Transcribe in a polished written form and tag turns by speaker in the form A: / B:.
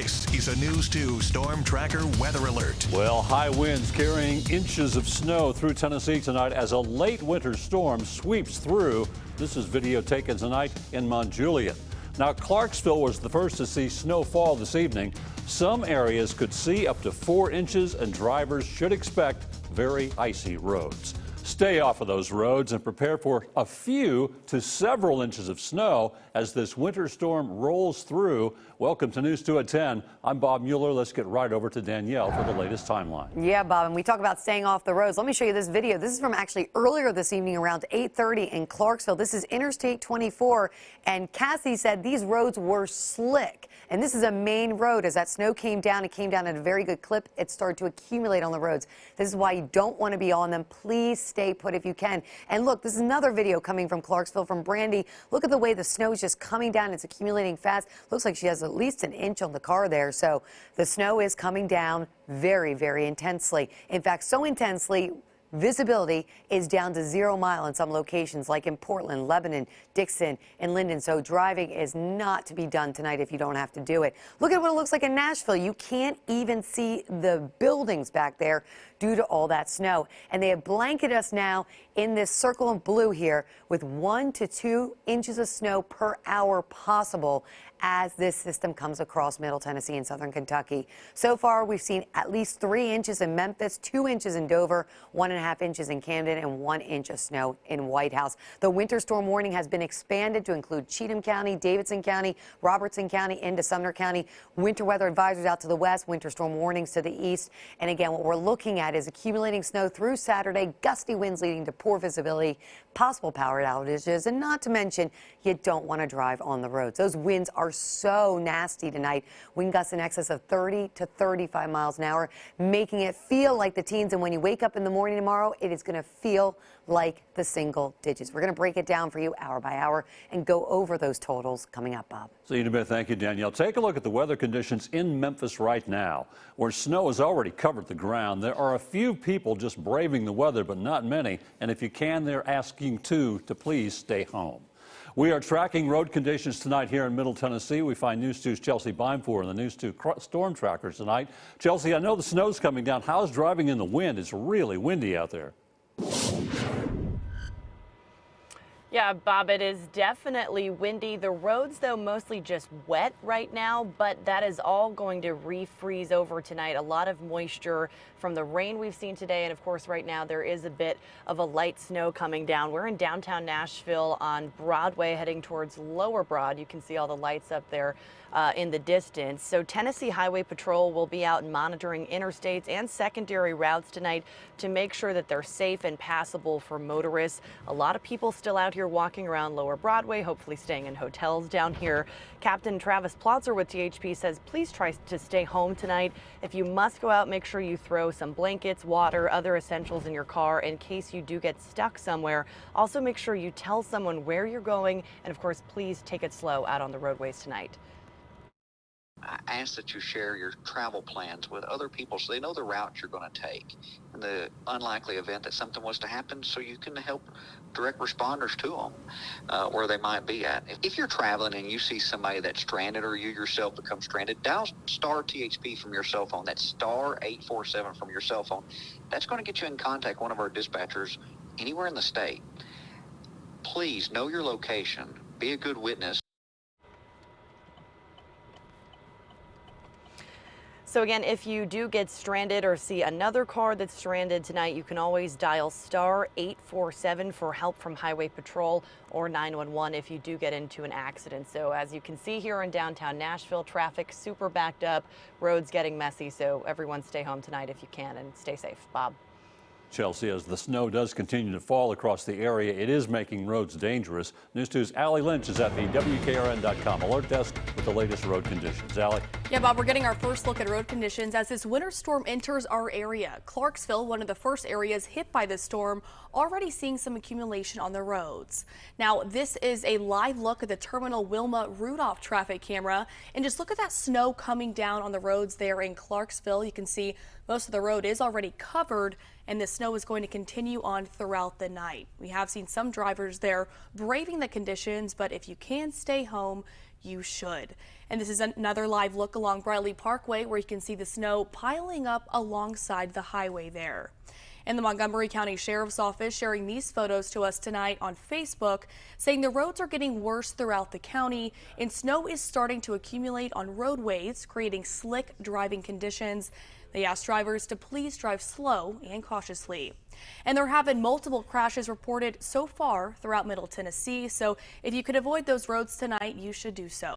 A: This is a News 2 Storm Tracker weather alert.
B: Well, high winds carrying inches of snow through Tennessee tonight as a late winter storm sweeps through. This is video taken tonight in Mount Juliet. Now, Clarksville was the first to see snowfall this evening. Some areas could see up to 4 inches, and drivers should expect very icy roads. Stay off of those roads and prepare for a few to several inches of snow as this winter storm rolls through. Welcome to News 2 at 10. I'm Bob Mueller. Let's get right over to Danielle for the latest timeline.
C: Yeah, Bob, and we talk about staying off the roads. Let me show you this video. This is from actually earlier this evening around 8:30 in Clarksville. This is Interstate 24, and Cassie said these roads were slick. And this is a main road. As that snow came down, it came down at a very good clip. It started to accumulate on the roads. This is why you don't want to be on them. Please stay put if you can. And look, this is another video coming from Clarksville from Brandy. Look at the way the snow is just coming down. It's accumulating fast. Looks like she has at least an inch on the car there. So the snow is coming down very, very intensely. In fact, so intensely, visibility is down to 0 mile in some locations like in Portland, Lebanon, Dixon, and Linden. So driving is not to be done tonight if you don't have to do it. Look at what it looks like in Nashville. You can't even see the buildings back there due to all that snow. And they have blanketed us now in this circle in blue here with 1 to 2 inches of snow per hour possible as this system comes across Middle Tennessee and Southern Kentucky. So far, we've seen at least 3 inches in Memphis, 2 inches in Dover, 1.5 inches in Camden, and 1 inch of snow in White House. The winter storm warning has been expanded to include Cheatham County, Davidson County, Robertson County, into Sumner County. Winter weather advisories out to the west, winter storm warnings to the east. And again, what we're looking at is accumulating snow through Saturday, gusty winds leading to poor visibility, possible power outages, and not to mention, you don't want to drive on the roads. Those winds are so nasty tonight. Wind gusts in excess of 30 to 35 miles an hour, making it feel like the teens. And when you wake up in the morning tomorrow, it is going to feel like the single digits. We're going to break it down for you hour by hour and go over those totals coming up, Bob.
B: See you in a bit. Thank you, Danielle. Take a look at the weather conditions in Memphis right now, where snow has already covered the ground. There are a few people just braving the weather, but not many. And if you can, they're asking to please stay home. We are tracking road conditions tonight here in Middle Tennessee. We find News 2's Chelsea Bimefor in the News 2 Storm Tracker tonight. Chelsea, I know the snow's coming down. How's driving in the wind? It's really windy out there.
D: Yeah, Bob, it is definitely windy. The roads, though, mostly just wet right now, but that is all going to refreeze over tonight. A lot of moisture from the rain we've seen today, and of course right now there is a bit of a light snow coming down. We're in downtown Nashville on Broadway heading towards Lower Broad. You can see all the lights up there in the distance. So Tennessee Highway Patrol will be out monitoring interstates and secondary routes tonight to make sure that they're safe and passable for motorists. A lot of people still out here walking around Lower Broadway, hopefully staying in hotels down here. Captain Travis Plotzer with THP says please try to stay home tonight. If you must go out, make sure you throw some blankets, water, other essentials in your car in case you do get stuck somewhere. Also make sure you tell someone where you're going, and of course please take it slow out on the roadways tonight.
E: I ask that you share your travel plans with other people so they know the route you're going to take in the unlikely event that something was to happen, so you can help direct responders to them where they might be at. If you're traveling and you see somebody that's stranded or you yourself become stranded, dial star THP from your cell phone. That's star 847 from your cell phone. That's going to get you in contact with one of our dispatchers anywhere in the state. Please know your location. Be a good witness.
D: So again, if you do get stranded or see another car that's stranded tonight, you can always dial star 847 for help from Highway Patrol or 911 if you do get into an accident. So as you can see here in downtown Nashville, traffic super backed up, roads getting messy. So everyone stay home tonight if you can and stay safe. Bob.
B: Chelsea, as the snow does continue to fall across the area, it is making roads dangerous. News 2's Allie Lynch is at the WKRN.com alert desk with the latest road conditions. Allie?
F: Yeah, Bob, we're getting our first look at road conditions as this winter storm enters our area. Clarksville, one of the first areas hit by this storm, already seeing some accumulation on the roads. Now, this is a live look at the Terminal Wilma Rudolph traffic camera. And just look at that snow coming down on the roads there in Clarksville. You can see most of the road is already covered, and the snow is going to continue on throughout the night. We have seen some drivers there braving the conditions, but if you can stay home, you should. And this is another live look along Briley Parkway where you can see the snow piling up alongside the highway there. And the Montgomery County Sheriff's Office sharing these photos to us tonight on Facebook, saying the roads are getting worse throughout the county and snow is starting to accumulate on roadways, creating slick driving conditions. They asked drivers to please drive slow and cautiously. And there have been multiple crashes reported so far throughout Middle Tennessee, so if you could avoid those roads tonight, you should do so.